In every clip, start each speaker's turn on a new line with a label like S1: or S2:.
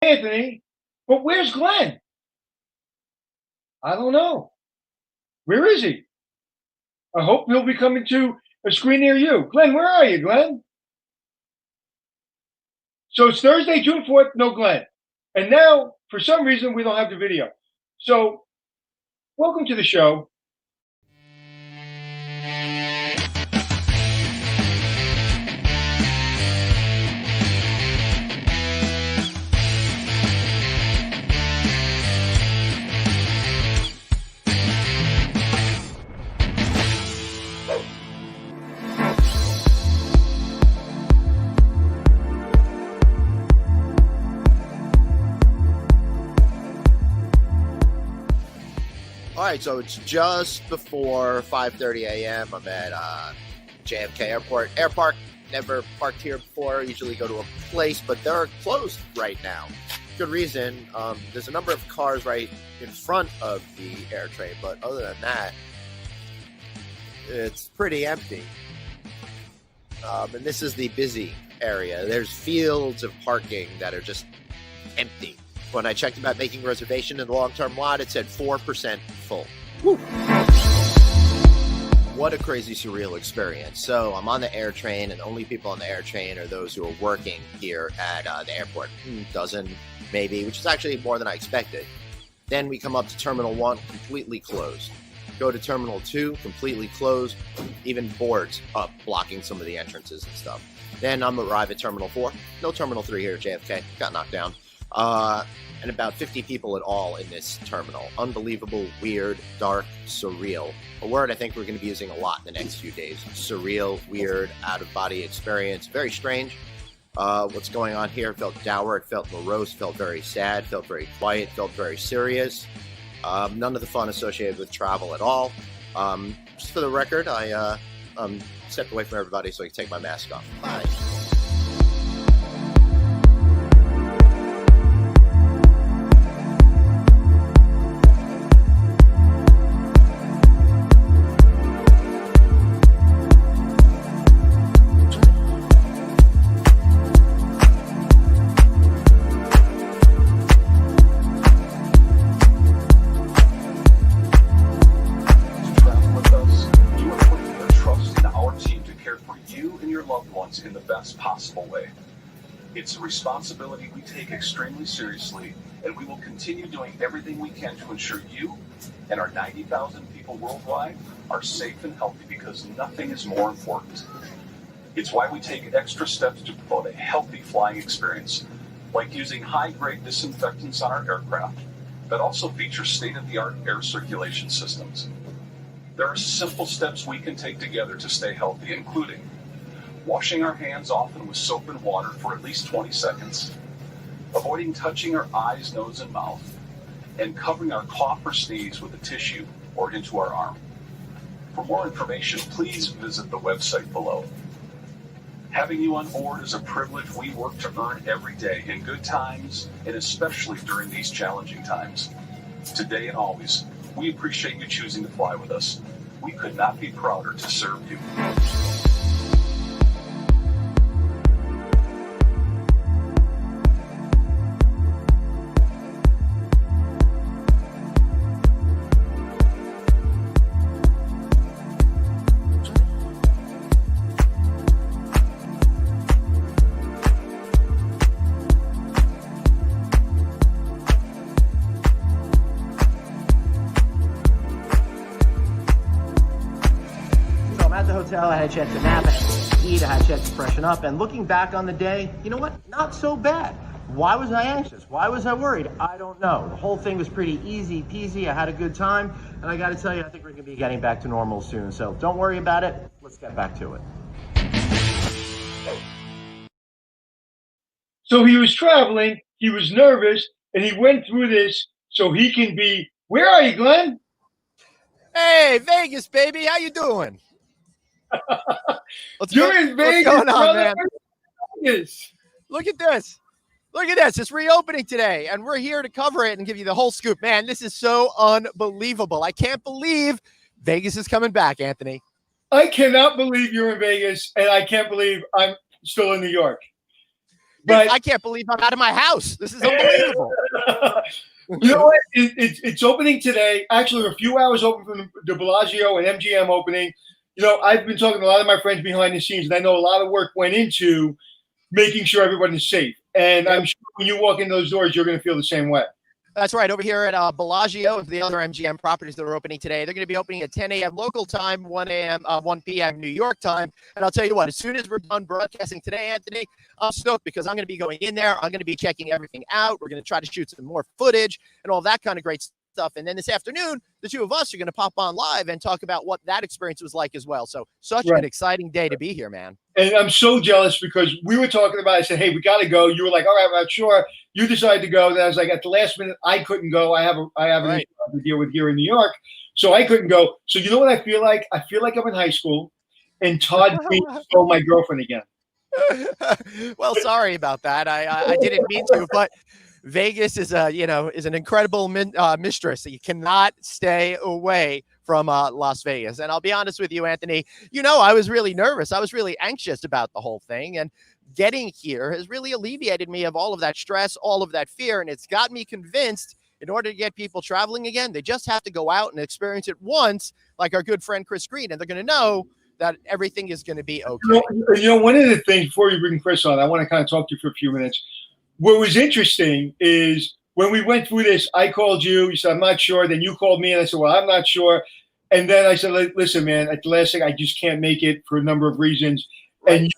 S1: Anthony, but where's Glenn? I don't know. Where is he? I hope he'll be coming to a screen near you. Glenn, where are you, Glenn? So it's Thursday, June 4th, no Glenn. And now, for some reason, we don't have the video. So, welcome to the show.
S2: All right, so it's just before 5:30 a.m. I'm at JFK Airport. Air Park, never parked here before. Usually go to a place, but they're closed right now. Good reason. There's a number of cars right in front of the air train, but other than that, it's pretty empty. And this is the busy area. There's fields of parking that are just empty. When I checked about making a reservation in the long-term lot, it said 4% full. Woo. What a crazy, surreal experience. So I'm on the air train, and the only people on the air train are those who are working here at the airport. Dozen, maybe, which is actually more than I expected. Then we come up to Terminal 1, completely closed. Go to Terminal 2, completely closed. Even boards up, blocking some of the entrances and stuff. Then I'm arrived at Terminal 4. No Terminal 3 here at JFK. Got knocked down. And about 50 people at all in this terminal. Unbelievable, weird, dark, surreal. A word I think we're going to be using a lot in the next few days. Surreal, weird, out-of-body experience. Very strange. What's going on here felt dour, it felt morose, felt very sad, felt very quiet, felt very serious. None of the fun associated with travel at all. Just for the record, I stepped away from everybody so I can take my mask off. Bye.
S3: In the best possible way. It's a responsibility we take extremely seriously, and we will continue doing everything we can to ensure you and our 90,000 people worldwide are safe and healthy, because nothing is more important. It's why we take extra steps to promote a healthy flying experience, like using high-grade disinfectants on our aircraft that also feature state-of-the-art air circulation systems. There are simple steps we can take together to stay healthy, including washing our hands often with soap and water for at least 20 seconds, avoiding touching our eyes, nose, and mouth, and covering our cough or sneeze with a tissue or into our arm. For more information, please visit the website below. Having you on board is a privilege we work to earn every day, in good times and especially during these challenging times. Today and always, we appreciate you choosing to fly with us. We could not be prouder to serve you.
S4: I had a chance to nap, I had a chance to eat, I had a chance to freshen up, and looking back on the day, you know what? Not so bad. Why was I anxious? Why was I worried? I don't know. The whole thing was pretty easy peasy. I had a good time, and I got to tell you, I think we're going to be getting back to normal soon. So don't worry about it. Let's get back to it.
S1: So he was traveling, he was nervous, and he went through this so he can be. Where are you, Glenn?
S2: Hey, Vegas, baby. How you doing?
S1: You're in Vegas,
S2: what's going on,
S1: brother?
S2: man?
S1: Vegas.
S2: Look at this. Look at this. It's reopening today, and we're here to cover it and give you the whole scoop. Man, this is so unbelievable. I can't believe Vegas is coming back, Anthony.
S1: I cannot believe you're in Vegas, and I can't believe I'm still in New York. But
S2: I can't believe I'm out of my house. This is unbelievable.
S1: you know what? It's opening today. Actually, we're a few hours open from the Bellagio and MGM opening. You know, I've been talking to a lot of my friends behind the scenes, and I know a lot of work went into making sure everybody's safe. And I'm sure when you walk in those doors, you're going to feel the same way.
S2: That's right. Over here at Bellagio, the other MGM properties that are opening today, they're going to be opening at 10 a.m. local time, 1 p.m. New York time. And I'll tell you what, as soon as we're done broadcasting today, Anthony, I'm stoked because I'm going to be going in there. I'm going to be checking everything out. We're going to try to shoot some more footage and all that kind of great stuff. And then this afternoon, the two of us are going to pop on live and talk about what that experience was like as well. So such an exciting day to be here, man.
S1: And I'm so jealous because we were talking about it. I said, hey, we got to go. You were like, all right, I'm not sure. You decided to go. Then I was like, at the last minute, I couldn't go. I have an issue to deal with here in New York. So I couldn't go. So you know what I feel like? I feel like I'm in high school and Todd Green stole my girlfriend again.
S2: Well, sorry about that. I didn't mean to, but Vegas is an incredible mistress. You cannot stay away from Las Vegas. And I'll be honest with you, Anthony, I was really nervous. I was really anxious about the whole thing. And getting here has really alleviated me of all of that stress, all of that fear. And it's got me convinced in order to get people traveling again, they just have to go out and experience it once, like our good friend Chris Green, and they're going to know that everything is going to be okay.
S1: One of the things, before you bring Chris on, I want to kind of talk to you for a few minutes. What was interesting is when we went through this, I called you. You said, I'm not sure. Then you called me, and I said, well, I'm not sure. And then I said, listen, man, at the last thing, I just can't make it for a number of reasons. Right.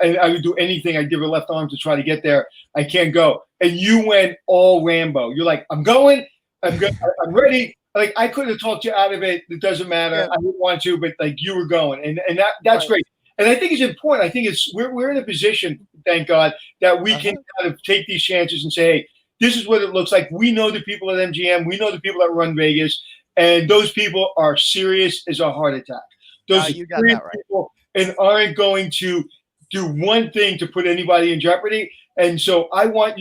S1: And I would do anything. I'd give a left arm to try to get there. I can't go. And you went all Rambo. You're like, I'm going. I'm ready. Like, I could have talked you out of it. It doesn't matter. Yeah. I didn't want to, but like you were going. And that's great. And I think it's important. I think we're in a position, thank God, that we can kind of take these chances and say, hey, this is what it looks like. We know the people at MGM. We know the people that run Vegas. And those people are serious as a heart attack. Those
S2: you got that right.
S1: People and aren't going to do one thing to put anybody in jeopardy. And so I thought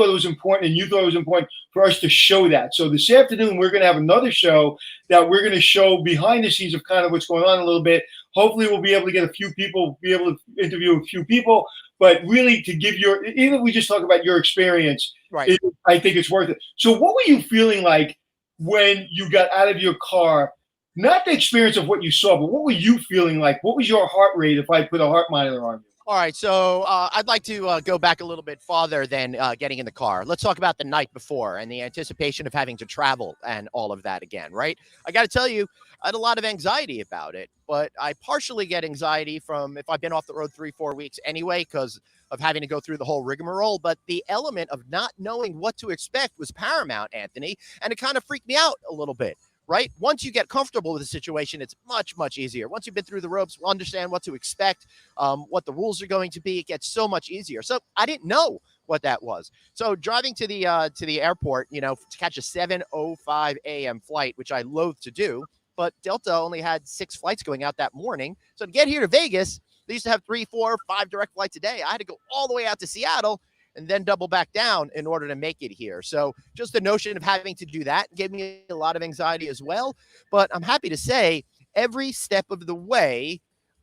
S1: it was important, and you thought it was important for us to show that. So this afternoon, we're going to have another show that we're going to show behind the scenes of kind of what's going on a little bit. Hopefully we'll be able to get a few people, be able to interview a few people, but really to give even if we just talk about your experience,
S2: right.
S1: I think it's worth it. So what were you feeling like when you got out of your car? Not the experience of what you saw, but what were you feeling like? What was your heart rate if I put a heart monitor on you?
S2: All right, so I'd like to go back a little bit farther than getting in the car. Let's talk about the night before and the anticipation of having to travel and all of that again, right? I got to tell you, I had a lot of anxiety about it, but I partially get anxiety from if I've been off the road 3-4 weeks anyway because of having to go through the whole rigmarole. But the element of not knowing what to expect was paramount, Anthony, and it kind of freaked me out a little bit. Right? Once you get comfortable with the situation, it's much, much easier. Once you've been through the ropes, understand what to expect, what the rules are going to be, it gets so much easier. So I didn't know what that was. So driving to the airport, to catch a 7:05 a.m. flight, which I loathe to do, but Delta only had 6 flights going out that morning. So to get here to Vegas, they used to have 3, 4, 5 direct flights a day. I had to go all the way out to Seattle and then double back down in order to make it here. So just the notion of having to do that gave me a lot of anxiety as well. But I'm happy to say every step of the way,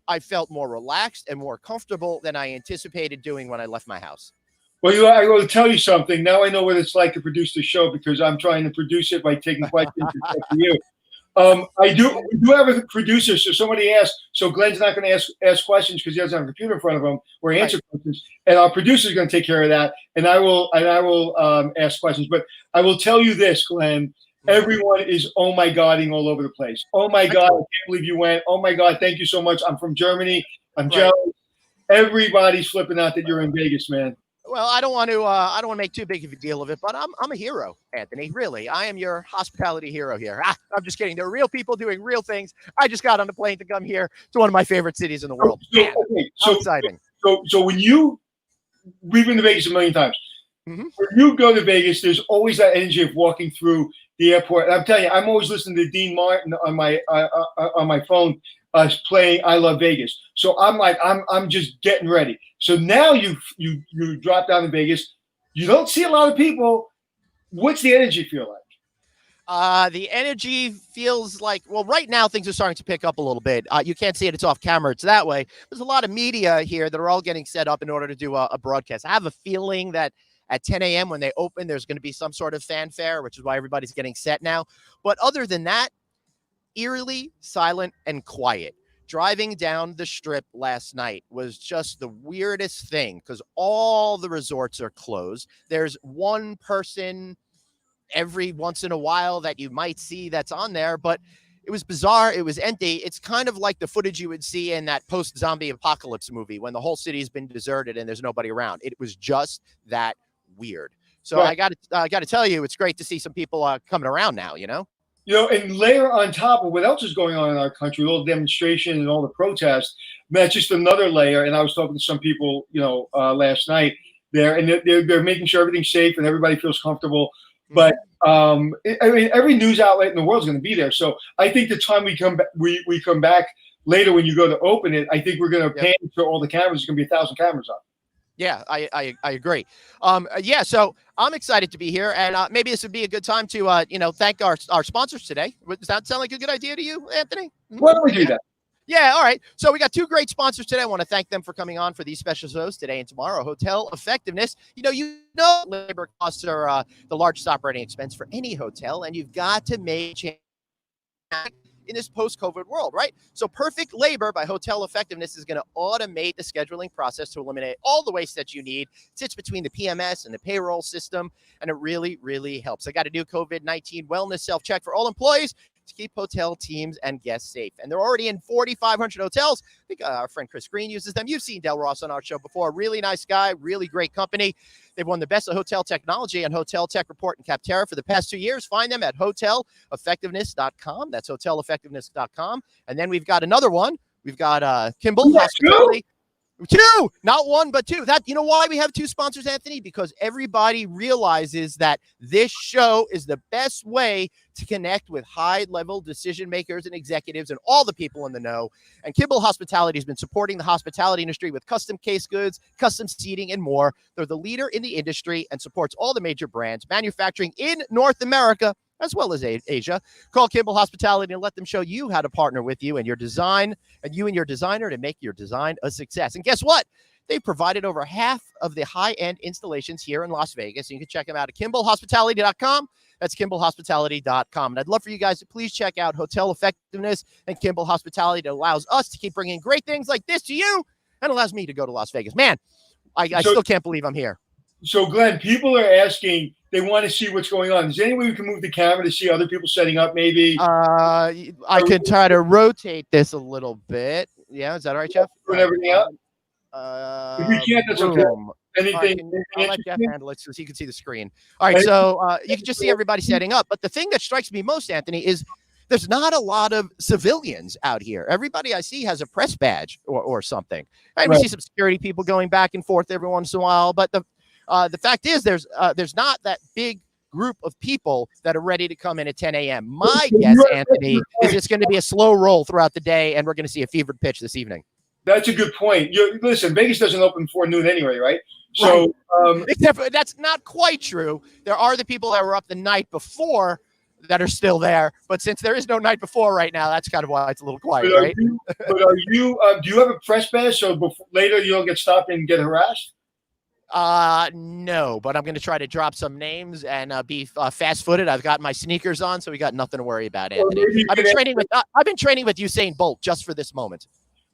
S2: I felt more relaxed and more comfortable than I anticipated doing when I left my house.
S1: Well, I will tell you something. Now I know what it's like to produce the show because I'm trying to produce it by taking questions to you. We do have a producer. So somebody asked, so Glenn's not going to ask questions because he doesn't have a computer in front of him or answer questions. And our producer is going to take care of that. And I will ask questions. But I will tell you this, Glenn, everyone is, oh my Godding all over the place. Oh my God, I can't believe you went. Oh my God, thank you so much. I'm from Germany. I'm jealous. Everybody's flipping out that you're in Vegas, man.
S2: Well, I don't want to make too big of a deal of it, but I'm a hero, Anthony. Really, I am your hospitality hero here. I'm just kidding. There are real people doing real things. I just got on the plane to come here to one of my favorite cities in the world. Man, so exciting.
S1: So when we've been to Vegas a million times.
S2: Mm-hmm.
S1: When you go to Vegas, there's always that energy of walking through the airport. And I'm telling you, I'm always listening to Dean Martin on my phone. Playing I Love Vegas. So I'm like, I'm just getting ready. So now you drop down to Vegas. You don't see a lot of people. What's the energy feel like?
S5: The energy feels like, well, right now things are starting to pick up a little bit. You can't see it. It's off camera. It's that way. There's a lot of media here that are all getting set up in order to do a broadcast. I have a feeling that at 10 a.m. when they open, there's going to be some sort of fanfare, which is why everybody's getting set now. But other than that, eerily silent and quiet. Driving down the strip last night was just the weirdest thing because all the resorts are closed. There's one person every once in a while that you might see that's on there, but it was bizarre. It was empty. It's kind of like the footage you would see in that post-zombie apocalypse movie when the whole city has been deserted and there's nobody around. It was just that weird. So right. I got to tell you, it's great to see some people coming around now, you know?
S1: You know, and layer on top of what else is going on in our country, all the demonstration and all the protests, that's just another layer. And I was talking to some people, you know, last night there, and they're making sure everything's safe and everybody feels comfortable. But I mean, every news outlet in the world is going to be there. So I think the time we come back, we come back later when you go to open it, I think we're going to pan to all the cameras. There's going to be 1,000 cameras on.
S5: Yeah, I agree. Yeah, so I'm excited to be here, and maybe this would be a good time to thank our sponsors today. Does that sound like a good idea to you, Anthony?
S1: Why don't we do that?
S5: Yeah, all right. So we got two great sponsors today. I want to thank them for coming on for these special shows today and tomorrow. Hotel Effectiveness. You know, labor costs are the largest operating expense for any hotel, and you've got to make change in this post-COVID world, right? So Perfect Labor by Hotel Effectiveness is going to automate the scheduling process to eliminate all the waste that you need. It sits between the PMS and the payroll system, and it really, really helps. I got a new COVID-19 wellness self-check for all employees to keep hotel teams and guests safe. And they're already in 4,500 hotels. I think our friend Chris Green uses them. You've seen Del Ross on our show before. Really nice guy, really great company. They've won the Best of Hotel Technology and Hotel Tech Report in Capterra for the past 2 years. Find them at hoteleffectiveness.com. That's hoteleffectiveness.com. And then we've got another one. We've got Kimball Hospitality. Two, not one, but two. That, you know why we have two sponsors, Anthony? Because everybody realizes that this show is the best way to connect with high-level decision makers and executives and all the people in the know. And Kimball Hospitality has been supporting the hospitality industry with custom case goods, custom seating, and more. They're the leader in the industry and supports all the major brands manufacturing in North America as well as Asia. Call Kimball Hospitality and let them show you how to partner with you and your design and you and your designer to make your design a success. And guess what? They've provided over half of the high-end installations here in Las Vegas. You can check them out at kimballhospitality.com. That's kimballhospitality.com. And I'd love for you guys to please check out Hotel Effectiveness and Kimball Hospitality. That allows us to keep bringing great things like this to you and allows me to go to Las Vegas. Man, I still can't believe I'm here.
S1: So, Glenn, people are asking, they want to see what's going on. Is there any way we can move the camera to see other people setting up maybe?
S5: I could try to rotate this a little bit. Yeah, is that all right, Jeff?
S1: Put everything up? If we can't, that's okay.
S5: Anything? I'll let Jeff handle it so he can see the screen. All right, so you can just see everybody setting up. But the thing that strikes me most, Anthony, is there's not a lot of civilians out here. Everybody I see has a press badge or something. We see some security people going back and forth every once in a while, but the fact is there's not that big group of people that are ready to come in at 10 a.m. My guess, Anthony, is it's going to be a slow roll throughout the day, and we're going to see a fevered pitch this evening.
S1: That's a good point. Listen, Vegas doesn't open before noon anyway, right? So
S5: Except for, that's not quite true. There are the people that were up the night before that are still there, but since there is no night before right now, that's kind of why it's a little quiet, right?
S1: Do you have a press badge so later you don't get stopped and get harassed?
S5: No, but I'm going to try to drop some names and be fast-footed. I've got my sneakers on, so we got nothing to worry about, Anthony. I've been training with Usain Bolt just for this moment.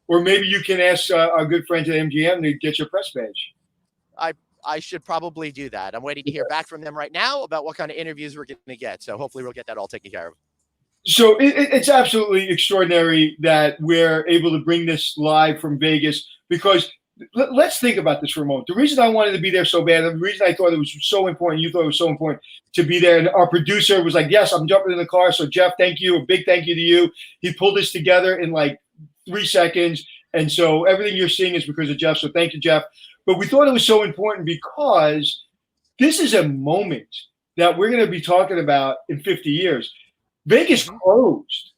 S1: Or maybe you can ask our good friends at MGM to get your press badge.
S5: I should probably do that. I'm waiting to hear back from them right now about what kind of interviews we're going to get. So hopefully we'll get that all taken care of.
S1: So it's absolutely extraordinary that we're able to bring this live from Vegas because let's think about this for a moment. The reason I wanted to be there so bad, the reason I thought it was so important, you thought it was so important to be there, and our producer was like, yes, I'm jumping in the car. So Jeff, thank you. A big thank you to you. He pulled this together in like 3 seconds. And so everything you're seeing is because of Jeff. So thank you, Jeff. But we thought it was so important because this is a moment that we're going to be talking about in 50 years. Vegas closed.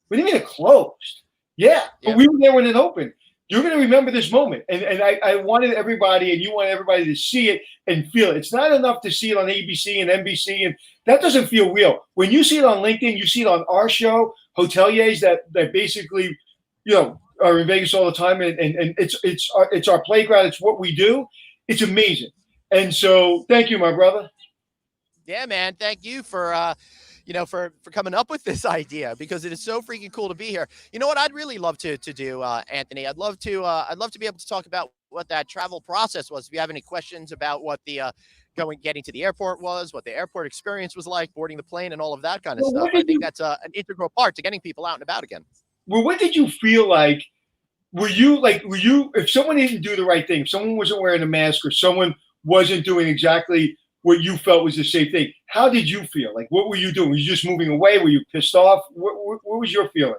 S1: What do you mean it closed? Yeah, but we were there when it opened. you're going to remember this moment. And I wanted everybody, and you want everybody to see it and feel it. It's not enough to see it on ABC and NBC, and that doesn't feel real. When you see it on LinkedIn, you see it on our show, hoteliers that basically, are in Vegas all the time, and it's our playground. It's what we do. It's amazing. And so thank you, my brother.
S5: Yeah, man. Thank you for for coming up with this idea, because it is so freaking cool to be here. You know what I'd really love to do, Anthony? I'd love to be able to talk about what that travel process was. If you have any questions about what the getting to the airport was, what the airport experience was like, boarding the plane, and all of that kind of stuff. I think that's an integral part to getting people out and about again.
S1: Well, what did you feel like? Were you if someone didn't do the right thing, if someone wasn't wearing a mask, or someone wasn't doing exactly what you felt was the safe thing, how did you feel? Like, what were you doing? Were you just moving away? Were you pissed off? What was your feeling?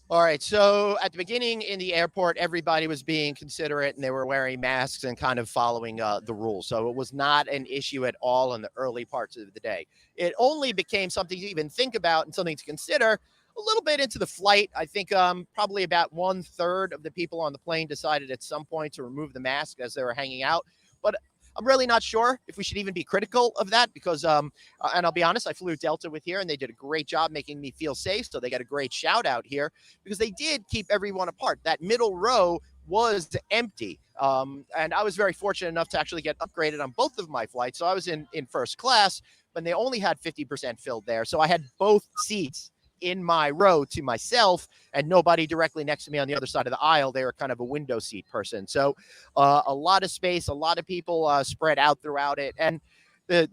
S5: All right. So at the beginning in the airport, everybody was being considerate and they were wearing masks and kind of following the rules. So it was not an issue at all in the early parts of the day. It only became something to even think about and something to consider a little bit into the flight. I think probably about 1/3 of the people on the plane decided at some point to remove the mask as they were hanging out. But I'm really not sure if we should even be critical of that, because, and I'll be honest, I flew Delta with here and they did a great job making me feel safe. So they got a great shout out here because they did keep everyone apart. That middle row was empty. And I was very fortunate enough to actually get upgraded on both of my flights. So I was in first class, but they only had 50% filled there. So I had both seats in my row to myself and nobody directly next to me on the other side of the aisle. They were kind of a window seat person. So a lot of space, a lot of people spread out throughout it. And the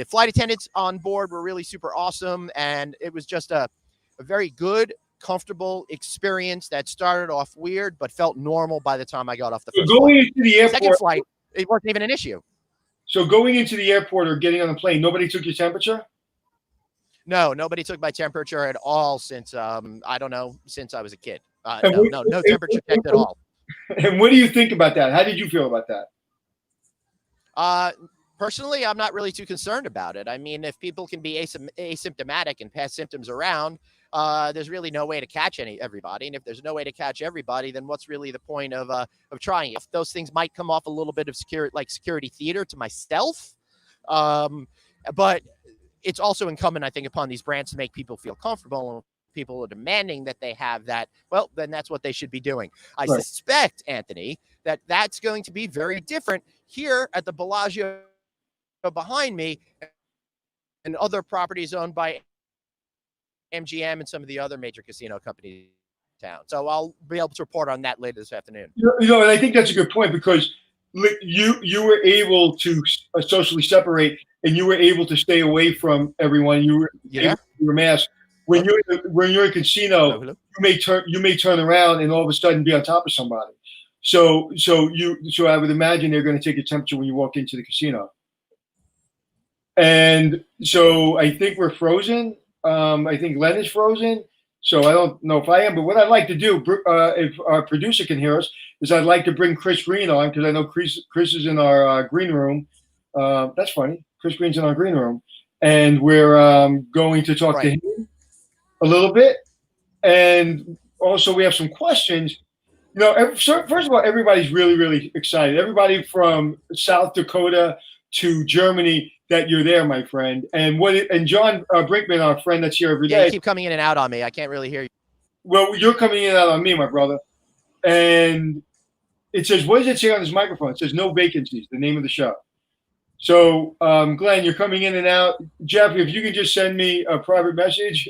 S5: flight attendants on board were really super awesome. And it was just a very good, comfortable experience that started off weird, but felt normal by the time I got off the first
S1: going
S5: flight.
S1: into the airport,
S5: second flight, it wasn't even an issue.
S1: So going into the airport or getting on the plane, nobody took your temperature?
S5: No, nobody took my temperature at all since, I don't know, since I was a kid. No temperature checked at all.
S1: And what do you think about that? How did you feel about
S5: that? Personally, I'm not really too concerned about it. I mean, if people can be asymptomatic and pass symptoms around, there's really no way to catch everybody. And if there's no way to catch everybody, then what's really the point of trying? If those things might come off a little bit of security theater to myself, but it's also incumbent, I think, upon these brands to make people feel comfortable. And people are demanding that they have that. Well, then that's what they should be doing. I suspect, Anthony, that that's going to be very different here at the Bellagio behind me and other properties owned by MGM and some of the other major casino companies in town. So I'll be able to report on that later this afternoon.
S1: And I think that's a good point, because you were able to socially separate, and you were able to stay away from everyone. You were able to wear a mask. When you're in a casino, you may turn around and all of a sudden be on top of somebody. So I would imagine they're going to take a temperature when you walk into the casino. And so I think we're frozen. I think Len is frozen. So I don't know if I am, but what I'd like to do, if our producer can hear us, is I'd like to bring Chris Green on, because I know Chris is in our green room. That's funny. Chris Green's in our green room, and we're going to talk to him a little bit. And also we have some questions. First of all, everybody's really, really excited. Everybody from South Dakota to Germany, that you're there, my friend. And John Brinkman, our friend that's here every day.
S5: You keep coming in and out on me. I can't really hear you.
S1: Well, you're coming in and out on me, my brother. And it says, what does it say on this microphone? It says no vacancies, the name of the show. So, Glenn, you're coming in and out. Jeff, if you can just send me a private message,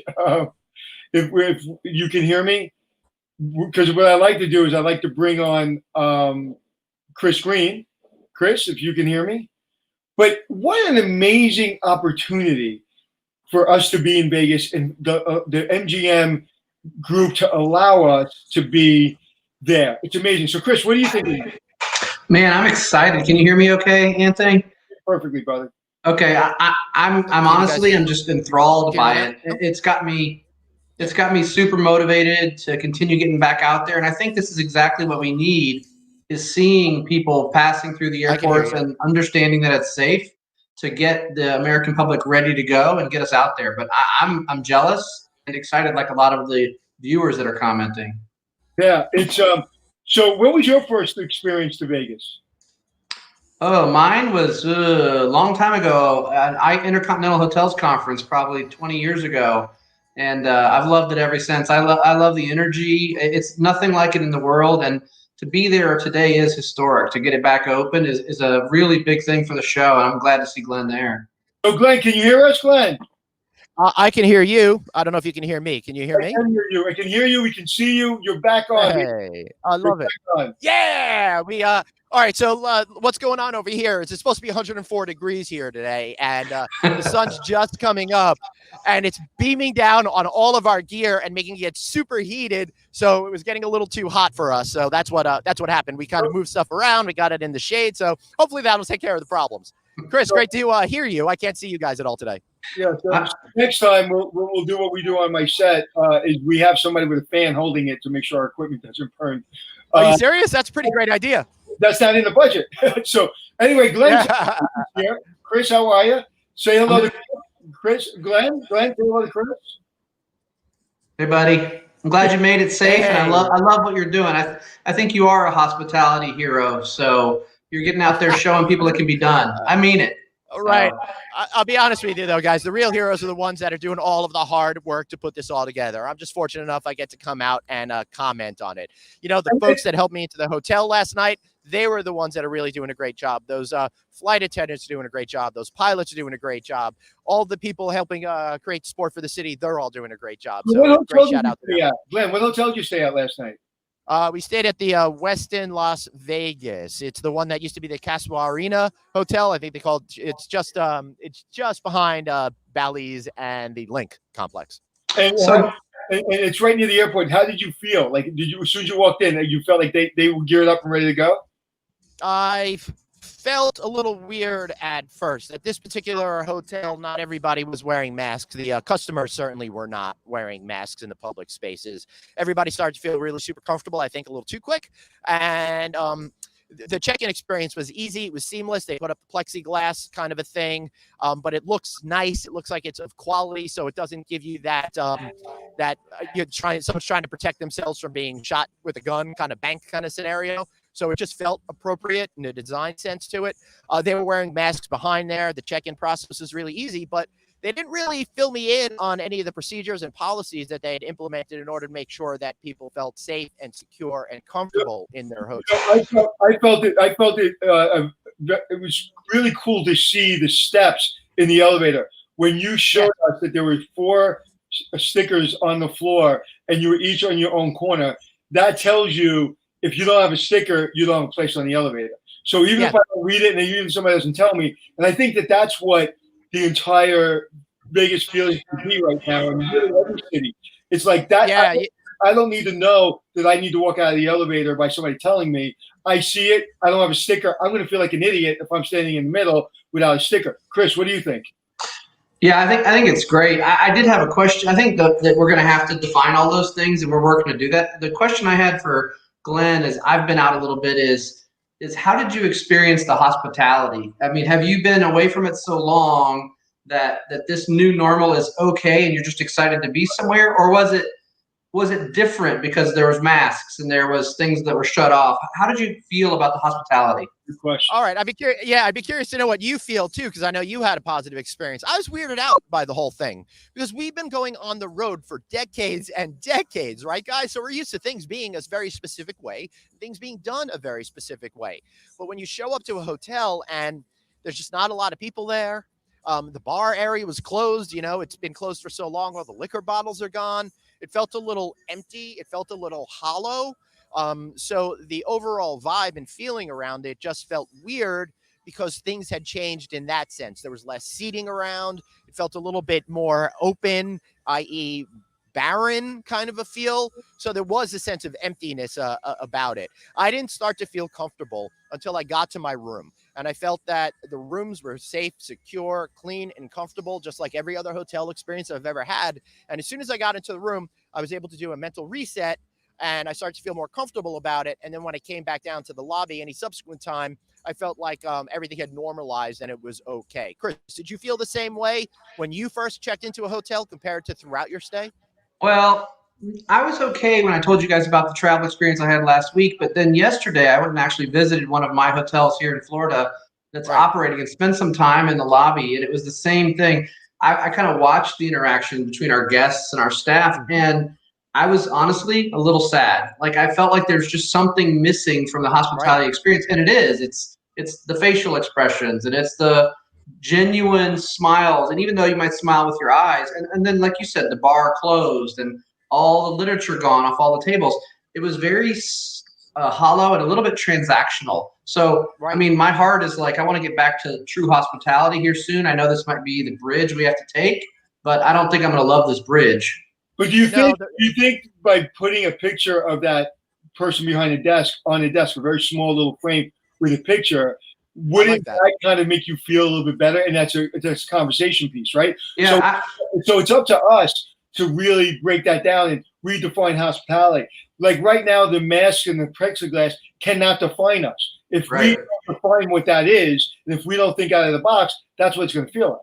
S1: if you can hear me. Because what I like to do is I like to bring on Chris Green. Chris, if you can hear me. But what an amazing opportunity for us to be in Vegas, and the MGM group to allow us to be there. It's amazing. So, Chris, what do you think?
S6: Man, I'm excited. Can you hear me okay, Anthony?
S1: Perfectly, brother.
S6: Okay. I'm honestly, I'm just enthralled by it. It's got me super motivated to continue getting back out there. And I think this is exactly what we need, is seeing people passing through the airports and understanding that it's safe to get the American public ready to go and get us out there. But I'm jealous and excited, like a lot of the viewers that are commenting.
S1: Yeah, it's So, what was your first experience to Vegas?
S6: Oh, mine was a long time ago at Intercontinental Hotels Conference, probably 20 years ago, and I've loved it ever since. I love the energy. It's nothing like it in the world, and to be there today is historic. To get it back open is a really big thing for the show, and I'm glad to see Glenn there.
S1: Oh, Glenn, can you hear us, Glenn?
S5: I can hear you. I don't know if you can hear me. Can you hear me?
S1: I can hear you. I can hear you. We can see you. You're back on.
S5: Hey, I love it.
S1: On.
S5: Yeah, all right, so what's going on over here is it's supposed to be 104 degrees here today, and the sun's just coming up, and it's beaming down on all of our gear and making it super heated, so it was getting a little too hot for us. So that's what happened. We kind of moved stuff around. We got it in the shade, so hopefully that'll take care of the problems. Chris, great to hear you. I can't see you guys at all today.
S1: Yeah, so next time we'll do what we do on my set, is we have somebody with a fan holding it to make sure our equipment doesn't burn.
S5: Are you serious? That's a pretty great idea.
S1: That's not in the budget. So anyway, Glenn's here. Chris, how are you? Say hello to Chris. Glenn, say hello to Chris.
S6: Hey, buddy. I'm glad you made it safe, and I love what you're doing. I think you are a hospitality hero. So you're getting out there showing people it can be done. I mean it.
S5: All right. I'll be honest with you, though, guys. The real heroes are the ones that are doing all of the hard work to put this all together. I'm just fortunate enough I get to come out and comment on it. You know, the folks that helped me into the hotel last night, they were the ones that are really doing a great job. Those flight attendants are doing a great job. Those pilots are doing a great job. All the people helping create sport for the city, they're all doing a great job. So great shout out to them.
S1: Glenn, what hotel did you stay at last night?
S5: We stayed at the Westin Las Vegas. It's the one that used to be the Casua Arena Hotel. I think they called it's just behind Bally's and the Link complex.
S1: And it's right near the airport. How did you feel? Like, as soon as you walked in, you felt like they were geared up and ready to go?
S5: I felt a little weird at first. At this particular hotel, not everybody was wearing masks. The customers certainly were not wearing masks in the public spaces. Everybody started to feel really super comfortable, I think a little too quick. And the check-in experience was easy. It was seamless. They put up the plexiglass kind of a thing, but it looks nice. It looks like it's of quality, so it doesn't give you that someone's trying to protect themselves from being shot with a gun kind of bank kind of scenario. So it just felt appropriate in a design sense to it. They were wearing masks behind there. The check-in process was really easy, but they didn't really fill me in on any of the procedures and policies that they had implemented in order to make sure that people felt safe and secure and comfortable in their hotel.
S1: I felt it. It was really cool to see the steps in the elevator. When you showed us that there were 4 stickers on the floor and you were each on your own corner, that tells you if you don't have a sticker, you don't have a place on the elevator. So even if I don't read it and even if somebody doesn't tell me, and I think that that's what the entire Vegas feeling can be right now. I mean, really every city. It's like that.
S5: Yeah,
S1: I don't need to know that I need to walk out of the elevator by somebody telling me. I see it. I don't have a sticker. I'm going to feel like an idiot if I'm standing in the middle without a sticker. Chris, what do you think?
S6: Yeah, I think it's great. I did have a question. I think that we're going to have to define all those things, and we're working to do that. The question I had for Glenn, as I've been out a little bit, is how did you experience the hospitality? I mean, have you been away from it so long that this new normal is okay and you're just excited to be somewhere, or was it different because there was masks and there was things that were shut off? How did you feel about the hospitality?
S1: Good question.
S5: All right, I'd be curious to know what you feel too, because I know you had a positive experience. I was weirded out by the whole thing because we've been going on the road for decades and decades, right, guys? So we're used to things being a very specific way, things being done a very specific way. But when you show up to a hotel and there's just not a lot of people there, the bar area was closed. You know, it's been closed for so long. All the liquor bottles are gone. It felt a little empty. It felt a little hollow. So the overall vibe and feeling around it just felt weird because things had changed in that sense. There was less seating around. It felt a little bit more open, i.e. barren kind of a feel. So there was a sense of emptiness about it. I didn't start to feel comfortable until I got to my room. And I felt that the rooms were safe, secure, clean, and comfortable, just like every other hotel experience I've ever had. And as soon as I got into the room, I was able to do a mental reset and I started to feel more comfortable about it. And then when I came back down to the lobby any subsequent time, I felt like everything had normalized and it was okay. Chris, did you feel the same way when you first checked into a hotel compared to throughout your stay?
S6: Well, I was okay when I told you guys about the travel experience I had last week, but then yesterday I went and actually visited one of my hotels here in Florida that's
S5: Right.
S6: operating and spent some time in the lobby, and it was the same thing. I kind of watched the interaction between our guests and our staff, and I was honestly a little sad. Like I felt like there's just something missing from the hospitality experience, and it is. It's the facial expressions, and it's the genuine smiles. And even though you might smile with your eyes, and then like you said, the bar closed and all the literature gone off all the tables. It was very hollow and a little bit transactional. So, I mean, my heart is like, I want to get back to true hospitality here soon. I know this might be the bridge we have to take, but I don't think I'm going to love this bridge.
S1: But do you think by putting a picture of that person behind the desk on the desk, a very small little frame with a picture, wouldn't that kind of make you feel a little bit better? And that's a conversation piece, right?
S6: Yeah.
S1: So it's up to us to really break that down and redefine hospitality. Like right now, the mask and the plexiglass cannot define us. If we don't define what that is, and if we don't think out of the box, that's what it's going to feel like.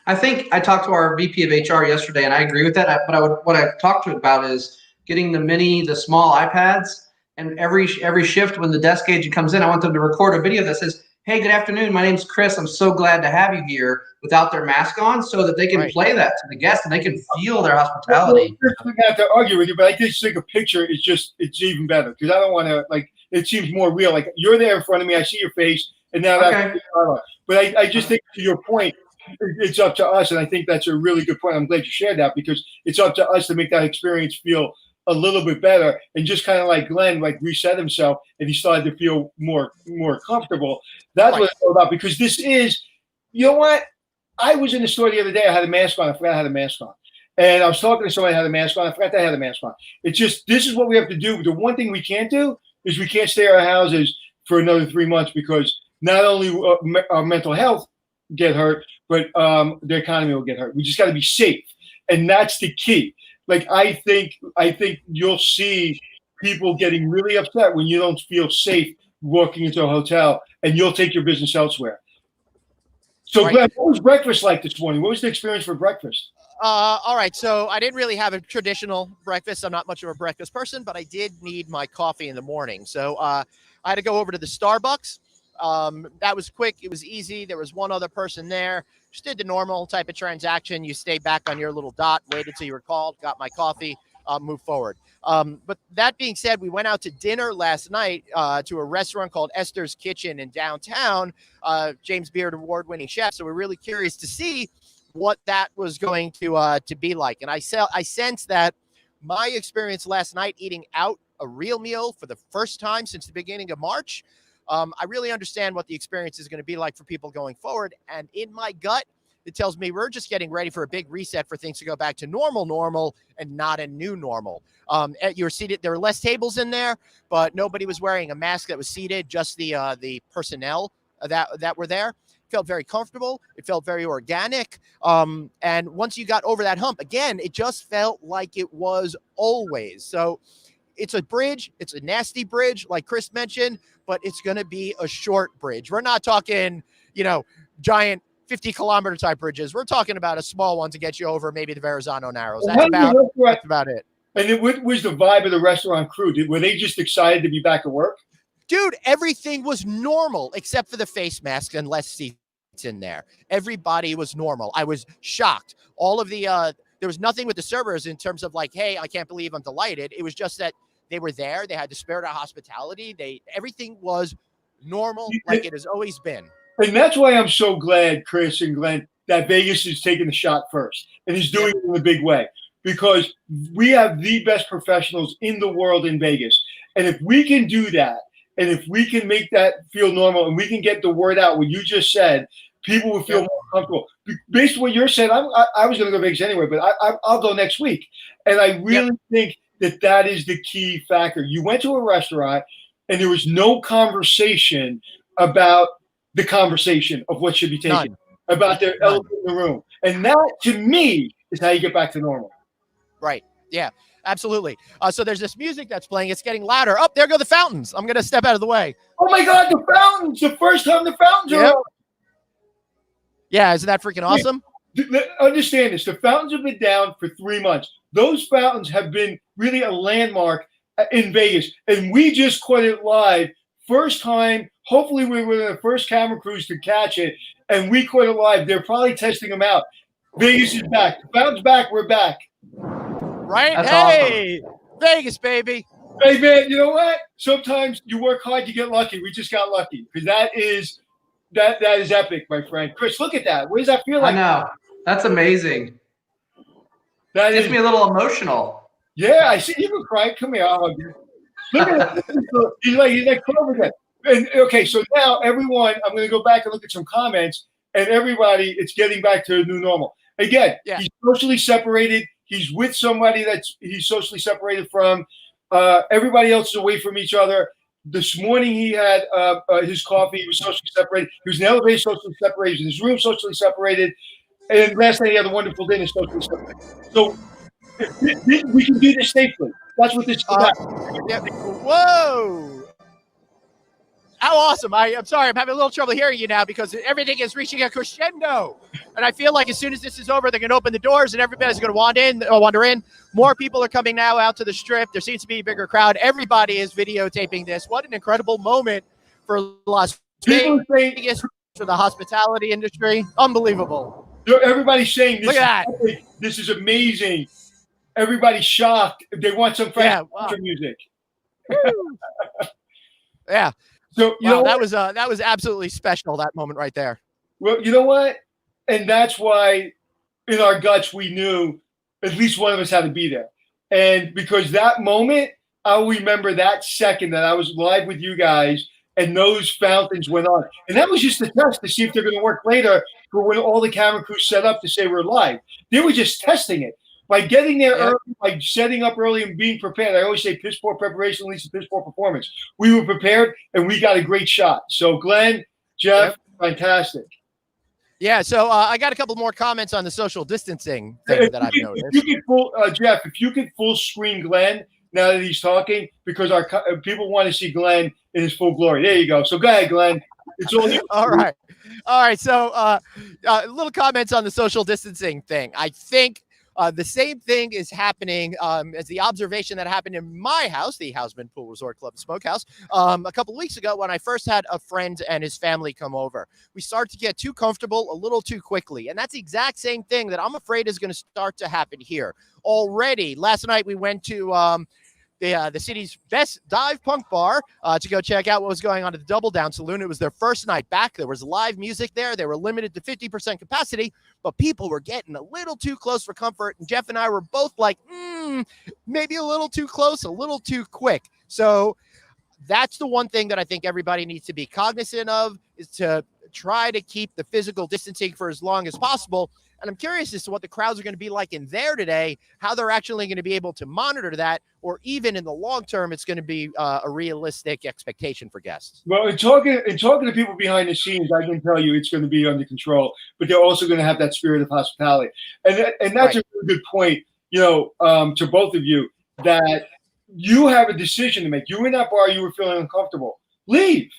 S6: I think I talked to our VP of HR yesterday, and I agree with that. But what I talked to him about is getting the small iPads, and every shift when the desk agent comes in, I want them to record a video that says, "Hey, good afternoon. My name's Chris. I'm so glad to have you here," without their mask on, so that they can play that to the guests and they can feel their hospitality.
S1: I'm going to have to argue with you, but I just think a picture is it's even better because I don't want to it seems more real. Like you're there in front of me, I see your face, and now but I just think to your point, it's up to us, and I think that's a really good point. I'm glad you shared that because it's up to us to make that experience feel a little bit better, and just kind of like Glenn, reset himself, and he started to feel more comfortable. That's what it's all about. Because this is, you know what? I was in the store the other day. I had a mask on. I forgot I had a mask on, and I was talking to somebody who had a mask on. I forgot that I had a mask on. It's just this is what we have to do. The one thing we can't do is we can't stay at our houses for another 3 months because not only our mental health get hurt, but the economy will get hurt. We just got to be safe, and that's the key. Like I think you'll see people getting really upset when you don't feel safe walking into a hotel, and you'll take your business elsewhere. So, Glenn, what was breakfast like this morning? What was the experience for breakfast?
S5: All right. So I didn't really have a traditional breakfast. I'm not much of a breakfast person, but I did need my coffee in the morning. So I had to go over to the Starbucks. That was quick. It was easy. There was one other person there. Just did the normal type of transaction. You stay back on your little dot, waited till you were called, got my coffee, move forward. But that being said, we went out to dinner last night to a restaurant called Esther's Kitchen in downtown. James Beard award-winning chef. So we're really curious to see what that was going to be like. And I sense that my experience last night eating out a real meal for the first time since the beginning of March, I really understand what the experience is going to be like for people going forward. And in my gut, it tells me we're just getting ready for a big reset for things to go back to normal and not a new normal. You're seated. There were less tables in there, but nobody was wearing a mask that was seated, just the personnel that were there. Felt very comfortable. It felt very organic. And once you got over that hump, again, it just felt like it was always. So it's a bridge. It's a nasty bridge, like Chris mentioned, but it's going to be a short bridge. We're not talking, giant 50-kilometer type bridges. We're talking about a small one to get you over maybe the Verrazano Narrows. That's about it.
S1: And what was the vibe of the restaurant crew? Were they just excited to be back at work?
S5: Dude, everything was normal except for the face masks and less seats in there. Everybody was normal. I was shocked. All of the there was nothing with the servers in terms of like, hey, I can't believe I'm delighted. It was just that they were there. They had the spirit of hospitality. Everything was normal, like it has always been.
S1: And that's why I'm so glad, Chris and Glenn, that Vegas is taking the shot first and is doing it in a big way, because we have the best professionals in the world in Vegas. And if we can do that, and if we can make that feel normal, and we can get the word out, what you just said, people will feel more comfortable. Based on what you're saying, I was going to go to Vegas anyway, but I'll go next week. And I really think that is the key factor. You went to a restaurant, and there was no conversation about the conversation of what should be taken, about the elephant in the room. And that, to me, is how you get back to normal.
S5: Right. Yeah. Absolutely. So there's this music that's playing. It's getting louder. Oh, there go the fountains. I'm going to step out of the way.
S1: Oh, my God, the fountains. The first time the fountains are on.
S5: Yeah, isn't that freaking awesome?
S1: Understand this. The fountains have been down for 3 months. Those fountains have been really a landmark in Vegas. And we just caught it live. First time, hopefully we were the first camera crews to catch it, and we caught it live. They're probably testing them out. Vegas is back. Bounce back, we're back.
S5: Right?
S6: That's
S5: hey, awesome. Vegas, baby.
S1: Hey, man, you know what? Sometimes you work hard, you get lucky. We just got lucky because that is epic, my friend. Chris, look at that. What does that feel like?
S6: I know. That's amazing.
S1: That
S6: gets me a little emotional.
S1: Yeah, I see you were crying. Come here, I'll hug you. Look at it. He's like Clover again. And okay, so now everyone, I'm going to go back and look at some comments, and everybody, it's getting back to a new normal. Again, He's socially separated. He's with somebody he's socially separated from. Everybody else is away from each other. This morning he had his coffee. He was socially separated. He was in the elevator socially separated. He was in his room socially separated. And last night he had a wonderful dinner socially separated. So we can do this safely. That's what this is about.
S5: Whoa. How awesome. I'm sorry, I'm having a little trouble hearing you now because everything is reaching a crescendo. And I feel like as soon as this is over, they're going to open the doors and everybody's going to wander in. More people are coming now out to the Strip. There seems to be a bigger crowd. Everybody is videotaping this. What an incredible moment for Las Vegas, for the hospitality industry. Unbelievable.
S1: Everybody's saying this.
S5: Look at
S1: that. This is amazing. Everybody's shocked. They want some fresh music.
S5: Yeah.
S1: So
S5: that was absolutely special, that moment right there.
S1: Well, you know what? And that's why in our guts we knew at least one of us had to be there. And because that moment, I'll remember that second that I was live with you guys and those fountains went on. And that was just a test to see if they're going to work later for when all the camera crews set up to say we're live. They were just testing it. By getting there early, by setting up early and being prepared, I always say piss poor preparation leads to piss poor performance. We were prepared and we got a great shot. So Glenn, Jeff, fantastic.
S5: Yeah, so I got a couple more comments on the social distancing thing that I've noticed.
S1: Jeff, if you could full screen Glenn now that he's talking, because our people want to see Glenn in his full glory. There you go. So go ahead, Glenn. It's all you.
S5: All right. So little comments on the social distancing thing. I think the same thing is happening as the observation that happened in my house, the Houseman Pool Resort Club Smokehouse, a couple of weeks ago when I first had a friend and his family come over. We started to get too comfortable a little too quickly. And that's the exact same thing that I'm afraid is going to start to happen here. Already, last night we went to the city's best dive punk bar to go check out what was going on at the Double Down Saloon. It was their first night back. There was live music there. They were limited to 50% capacity, but people were getting a little too close for comfort. And Jeff and I were both like, maybe a little too close, a little too quick. So that's the one thing that I think everybody needs to be cognizant of, is to try to keep the physical distancing for as long as possible. And I'm curious as to what the crowds are going to be like in there today, how they're actually going to be able to monitor that, or even in the long term, it's going to be a realistic expectation for guests.
S1: Well, in talking to people behind the scenes, I can tell you it's going to be under control, but they're also going to have that spirit of hospitality. And that's a really good point, to both of you, that you have a decision to make. You were in that bar, you were feeling uncomfortable. Leave.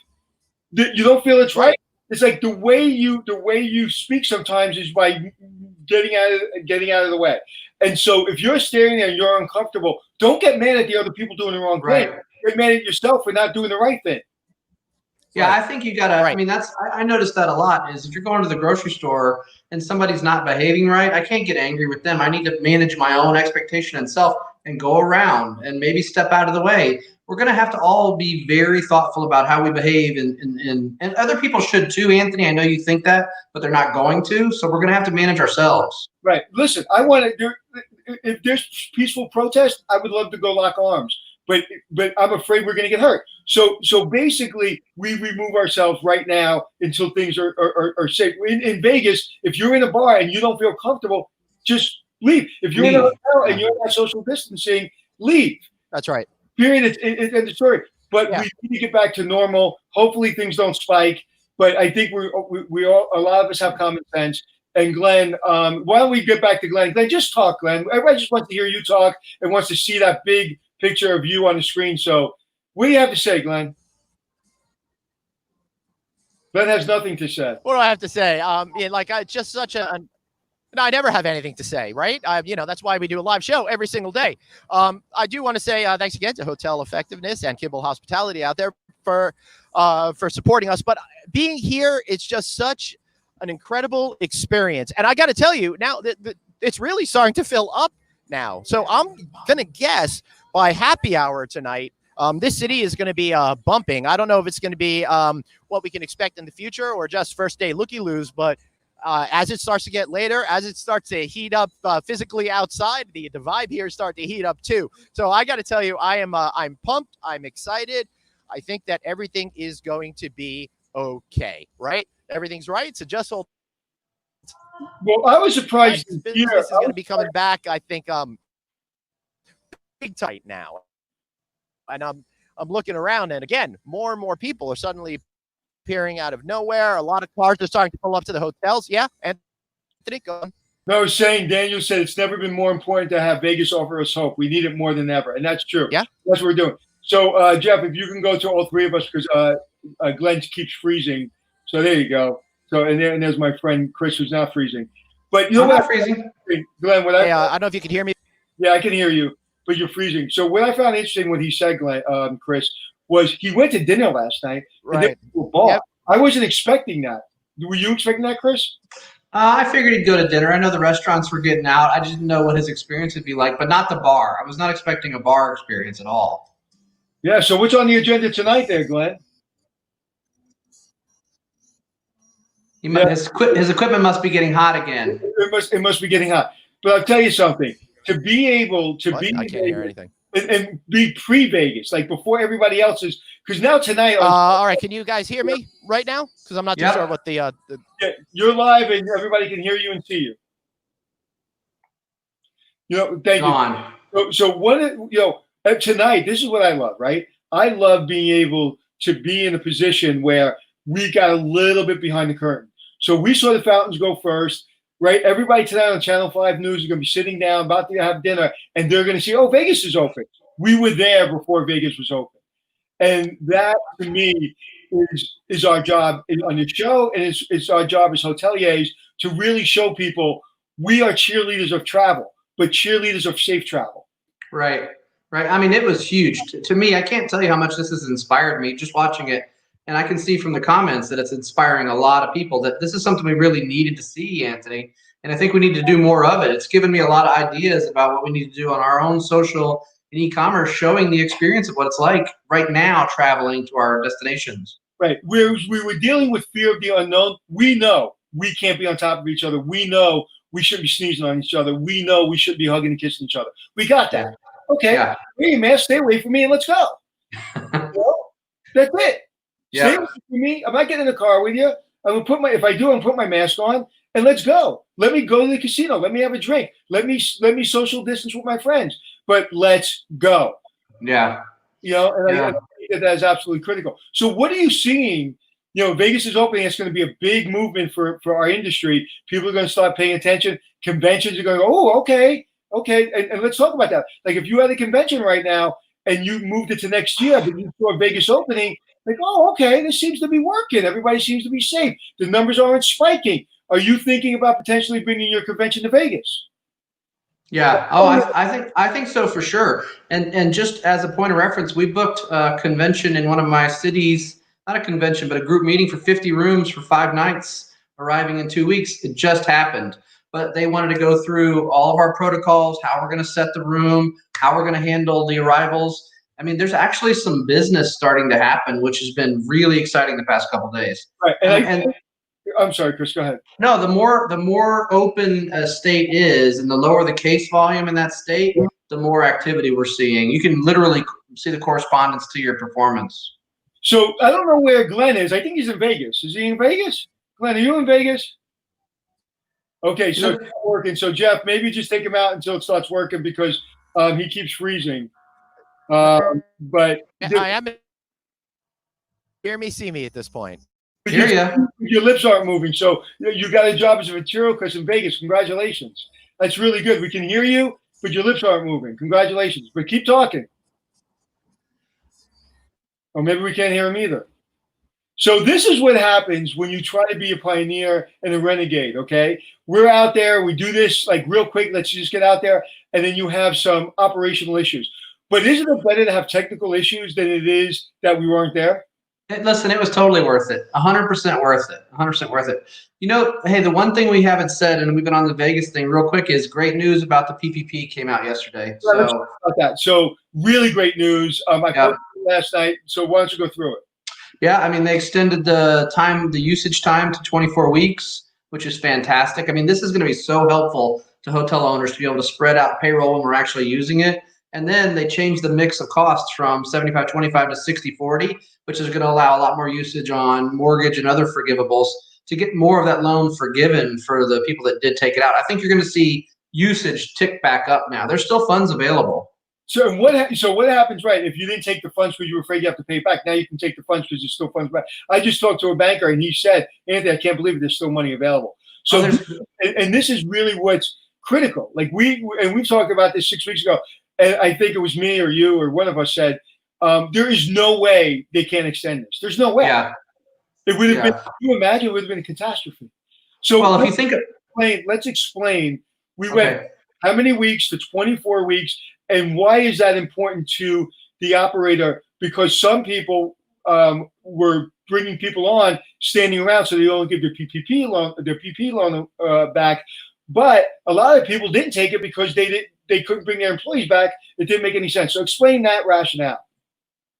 S1: You don't feel it's right. It's like the way you speak sometimes is by getting out of the way. And so if you're staring there and you're uncomfortable, don't get mad at the other people doing the wrong thing. Get mad at yourself for not doing the right thing.
S6: Yeah, I think you gotta. I mean, I noticed that a lot. Is if you're going to the grocery store and somebody's not behaving right, I can't get angry with them. I need to manage my own expectation and self and go around and maybe step out of the way. We're going to have to all be very thoughtful about how we behave, and other people should too, Anthony. I know you think that, but they're not going to. So we're going to have to manage ourselves.
S1: Right. Listen, I want to do. If there's peaceful protest, I would love to go lock arms, but I'm afraid we're going to get hurt. So basically, we remove ourselves right now until things are safe. In Vegas, if you're in a bar and you don't feel comfortable, just leave. If you're in a hotel and you're not social distancing, leave.
S5: That's right.
S1: Period. It's end of story. But we need to get back to normal. Hopefully things don't spike. But I think we all, a lot of us have common sense. And Glenn, why don't we get back to Glenn? Glenn, just talk, Glenn. Everybody just wants to hear you talk and wants to see that big picture of you on the screen. So what do you have to say, Glenn? Glenn has nothing to say.
S5: What do I have to say? Just such a No, I never have anything to say, right? That's why we do a live show every single day. I do want to say thanks again to Hotel Effectiveness and Kimball Hospitality out there for supporting us. But being here, it's just such an incredible experience. And I got to tell you now that it's really starting to fill up now. So I'm going to guess by happy hour tonight, this city is going to be bumping. I don't know if it's going to be what we can expect in the future or just first day looky-loos, but as it starts to get later, as it starts to heat up physically outside, the vibe here start to heat up too. So I got to tell you, I'm pumped. I'm excited. I think that everything is going to be okay, right? Everything's right. So just hold.
S1: Well, I was surprised.
S5: Business is going to be coming back. I think big tight now, and I'm looking around, and again, more and more people are suddenly appearing out of nowhere. A lot of cars are starting to pull up to the hotels. Yeah, Anthony, go on.
S1: No, I was saying, Daniel said it's never been more important to have Vegas offer us hope. We need it more than ever, and that's true.
S5: Yeah,
S1: that's what we're doing. So, Jeff, if you can go to all three of us, because Glenn keeps freezing. So there you go. So and there's my friend Chris, who's not freezing. But you know what?
S6: Freezing.
S1: Glenn,
S5: I don't know if you can hear me.
S1: Yeah, I can hear you, but you're freezing. So what I found interesting what he said, Glenn, Chris, was he went to dinner last night.
S5: Right.
S1: And ball. Yep. I wasn't expecting that. Were you expecting that, Chris?
S6: I figured he'd go to dinner. I know the restaurants were getting out. I just didn't know what his experience would be like, but not the bar. I was not expecting a bar experience at all.
S1: Yeah, so what's on the agenda tonight there, Glenn?
S6: His equipment must be getting hot again.
S1: It must be getting hot. But I'll tell you something. To be able to be
S5: I can't hear anything.
S1: And be pre-Vegas, like before everybody else is, because now tonight.
S5: All right, can you guys hear me right now? Because I'm not too sure what the. Yeah,
S1: you're live and everybody can hear you and see you. Thank you. So what tonight? This is what I love, right? I love being able to be in a position where we got a little bit behind the curtain. So we saw the Fountains go first, right? Everybody tonight on Channel 5 News is going to be sitting down, about to have dinner, and they're going to see, oh, Vegas is open. We were there before Vegas was open. And that, to me, is our job on the show, and it's our job as hoteliers to really show people we are cheerleaders of travel, but cheerleaders of safe travel.
S6: Right. I mean, it was huge. To me, I can't tell you how much this has inspired me just watching it. And I can see from the comments that it's inspiring a lot of people that this is something we really needed to see, Anthony. And I think we need to do more of it. It's given me a lot of ideas about what we need to do on our own social and e-commerce, showing the experience of what it's like right now traveling to our destinations.
S1: Right. We were dealing with fear of the unknown. We know we can't be on top of each other. We know we shouldn't be sneezing on each other. We know we shouldn't be hugging and kissing each other. We got that. Okay. Yeah. Hey, man, stay away from me and let's go. That's it. Yeah. Stay away from me. I'm not getting in the car with you. I'm gonna put my mask on and let's go. Let me go to the casino. Let me have a drink. Let me social distance with my friends. But let's go.
S6: Yeah.
S1: I think that is absolutely critical. So what are you seeing? Vegas is opening. It's going to be a big movement for our industry. People are going to start paying attention. Conventions are going to go, oh, okay. And let's talk about that. Like if you had a convention right now and you moved it to next year, but you saw Vegas opening, like, oh, okay, this seems to be working. Everybody seems to be safe. The numbers aren't spiking. Are you thinking about potentially bringing your convention to Vegas?
S6: Yeah. Oh, I think so for sure. And just as a point of reference, we booked a convention in one of my cities, not a convention, but a group meeting for 50 rooms for 5 nights, arriving in 2 weeks. It just happened. But they wanted to go through all of our protocols, how we're going to set the room, how we're going to handle the arrivals. I mean, there's actually some business starting to happen, which has been really exciting the past couple of days.
S1: Right. And I'm sorry, Chris, go ahead.
S6: No, the more open a state is and the lower the case volume in that state, the more activity we're seeing. You can literally see the correspondence to your performance.
S1: So I don't know where Glenn is. I think he's in Vegas. Is he in Vegas? Glenn, are you in Vegas? Okay, so it's working. So Jeff, maybe just take him out until it starts working because he keeps freezing. But
S5: I am. Hear me, see me at this point.
S6: Hear you.
S1: Your lips aren't moving, so you got a job as a material coach in Vegas. Congratulations. That's really good. We can hear you, but your lips aren't moving. Congratulations. But keep talking. Or maybe we can't hear him either. So this is what happens when you try to be a pioneer and a renegade, okay? We're out there, we do this like real quick, let's just get out there, and then you have some operational issues. But isn't it better to have technical issues than it is that we weren't there?
S6: Listen, it was totally worth it. 100% worth it. 100% worth it. You know, hey, the one thing we haven't said, and we've been on the Vegas thing real quick, is great news about the PPP came out yesterday.
S1: Yeah, let's talk about that. So really great news. I posted it last night, so why don't you go through it?
S6: Yeah, I mean, they extended the usage time to 24 weeks, which is fantastic. I mean, this is going to be so helpful to hotel owners to be able to spread out payroll when we're actually using it. And then they changed the mix of costs from 75-25 to 60-40, which is going to allow a lot more usage on mortgage and other forgivables to get more of that loan forgiven for the people that did take it out. I think you're going to see usage tick back up now. There's still funds available.
S1: So what happens, right? If you didn't take the funds because you were afraid you have to pay it back, now you can take the funds because there's still funds back. I just talked to a banker and he said, Anthony, I can't believe it, there's still money available. So, and this is really what's critical. Like we talked about this 6 weeks ago, and I think it was me or you or one of us said, there is no way they can't extend this. There's no way.
S6: Yeah.
S1: It would have been. Can you imagine? It would have been a catastrophe. So,
S6: well, if you think,
S1: let's explain. We went how many weeks to 24 weeks, and why is that important to the operator? Because some people were bringing people on, standing around, so they only give their PPP loan back. But a lot of people didn't take it because they couldn't bring their employees back. It didn't make any sense. So explain that rationale.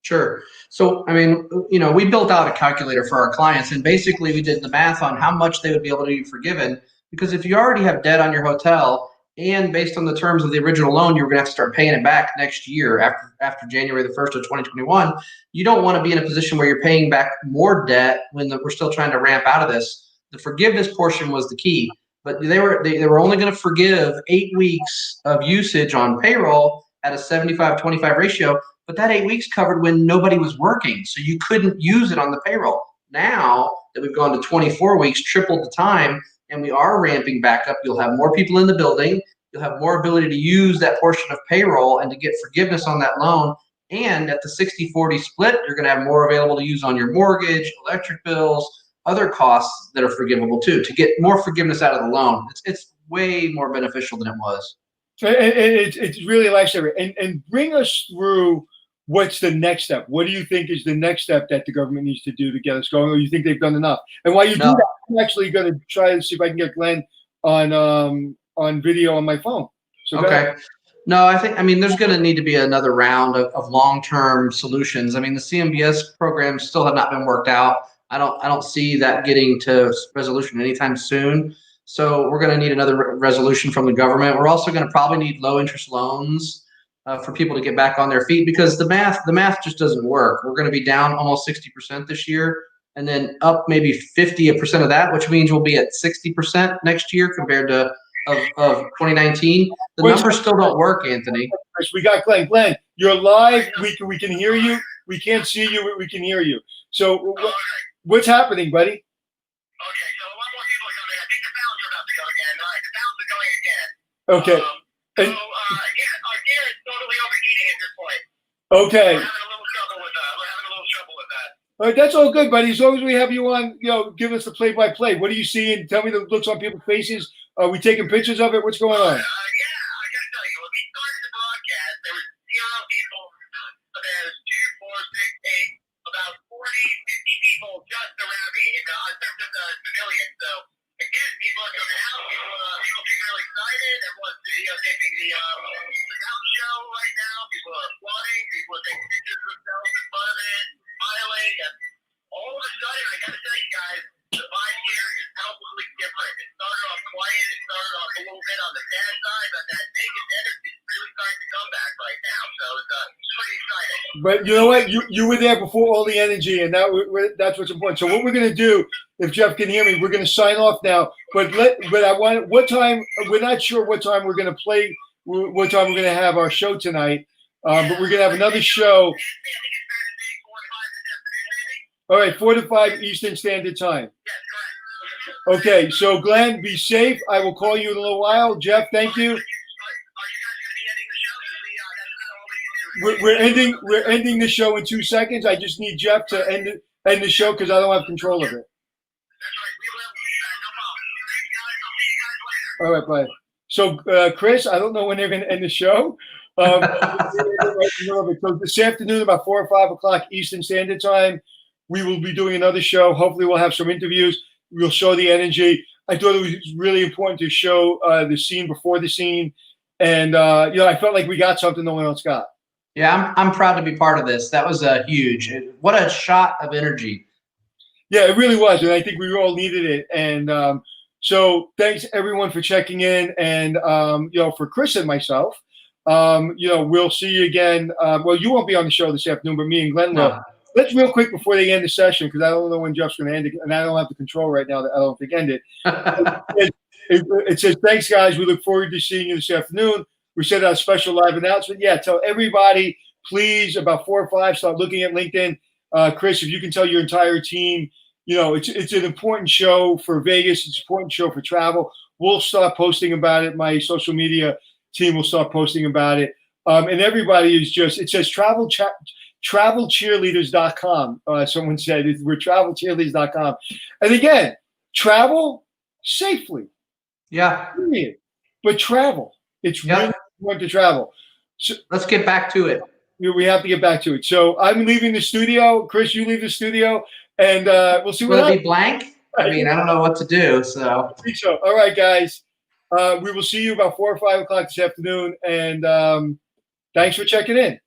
S6: Sure. So, I mean, you know, we built out a calculator for our clients, and basically we did the math on how much they would be able to be forgiven. Because if you already have debt on your hotel, and based on the terms of the original loan, you're going to have to start paying it back next year after January the 1st of 2021. You don't want to be in a position where you're paying back more debt when we're still trying to ramp out of this. The forgiveness portion was the key, but they were only going to forgive 8 weeks of usage on payroll at a 75-25 ratio. But that 8 weeks covered when nobody was working, so you couldn't use it on the payroll. Now that we've gone to 24 weeks, tripled the time, and we are ramping back up, you'll have more people in the building. You'll have more ability to use that portion of payroll and to get forgiveness on that loan. And at the 60-40 split, you're going to have more available to use on your mortgage, electric bills, other costs that are forgivable too, to get more forgiveness out of the loan. It's way more beneficial than it was.
S1: And it's really a lifesaver. And bring us through what's the next step. What do you think is the next step that the government needs to do to get us going, or you think they've done enough? And while you do that, I'm actually going to try to see if I can get Glenn on video on my phone. So
S6: okay. No, I mean, there's going to need to be another round of long-term solutions. I mean, the CMBS programs still have not been worked out. I don't see that getting to resolution anytime soon. So we're going to need another resolution from the government. We're also going to probably need low-interest loans for people to get back on their feet, because the math just doesn't work. We're going to be down almost 60% this year, and then up maybe 50% of that, which means we'll be at 60% next year compared to of 2019. The numbers still don't work, Anthony.
S1: We got Glenn. Glenn, you're live. We can hear you. We can't see you, but we can hear you. So what's happening, buddy?
S7: Okay, so a lot more people are coming. I think the sounds are about to go again. All right, the sounds are going again.
S1: Okay.
S7: Yeah, our gear is totally overheating at this point.
S1: Okay.
S7: We're having a little trouble with that.
S1: All right, that's all good, buddy. As long as we have you on, give us the play-by-play. What are you seeing? Tell me the looks on people's faces. Are we taking pictures of it? What's going on?
S7: Yeah, I gotta tell you, when we started the broadcast, there was 0 people. There's 2, 4, 6, 8, about 40, 50 people just around me in terms of the civilians. So again, people are coming out. People seem really excited. Everyone's taking the house show right now. People are applauding. People are taking pictures of themselves in front of it, smiling. And all of a sudden, I gotta tell you guys, the vibe here is palpably different. It started off quiet. It started off a little bit on the bad side, but that Vegas energy is really starting to come back right now. So it's pretty exciting.
S1: But you know what? You were there before all the energy, and that's what's important. So what we're going to do, if Jeff can hear me, we're going to sign off now. But what time? We're not sure what time we're going to play. What time we're going to have our show tonight? But we're going to have another show. All right, 4 to 5 Eastern Standard Time. Okay, so Glenn, be safe. I will call you in a little while. Jeff, thank you. We're ending the show in 2 seconds. I just need Jeff to end it. end the show because I don't have control of it.
S7: That's right. We will. No problem. Thanks, guys. I'll see you guys later.
S1: All right, bye. So, Chris, I don't know when they're going to end the show. So this afternoon, about 4 or 5 o'clock Eastern Standard Time, we will be doing another show. Hopefully, we'll have some interviews. We'll show the energy. I thought it was really important to show the scene before the scene, and I felt like we got something no one else got.
S6: Yeah, I'm proud to be part of this. That was huge. What a shot of energy.
S1: Yeah, it really was, and I think we all needed it. And so, thanks everyone for checking in, and for Chris and myself, we'll see you again. Well, you won't be on the show this afternoon, but me and Glenn will.
S6: No.
S1: Let's real quick before they end the session, because I don't know when Jeff's going to end it, and I don't have the control right now that I don't think end it. It says, thanks, guys. We look forward to seeing you this afternoon. We sent out a special live announcement. Yeah, tell everybody, please, about 4 or 5, start looking at LinkedIn. Chris, if you can tell your entire team, it's an important show for Vegas. It's an important show for travel. We'll start posting about it. My social media team will start posting about it. And everybody is it says travelcheerleaders.com. Someone said we're travelcheerleaders.com. And again, travel safely.
S6: Yeah.
S1: Period. But travel. It's really important to travel. So
S6: let's get back to it.
S1: We have to get back to it. So I'm leaving the studio. Chris, you leave the studio, and we'll see what
S6: Will it
S1: happens.
S6: be blank? I mean, I don't know what to do. So
S1: I think so. All right, guys. We will see you about 4 or 5 o'clock this afternoon. And thanks for checking in.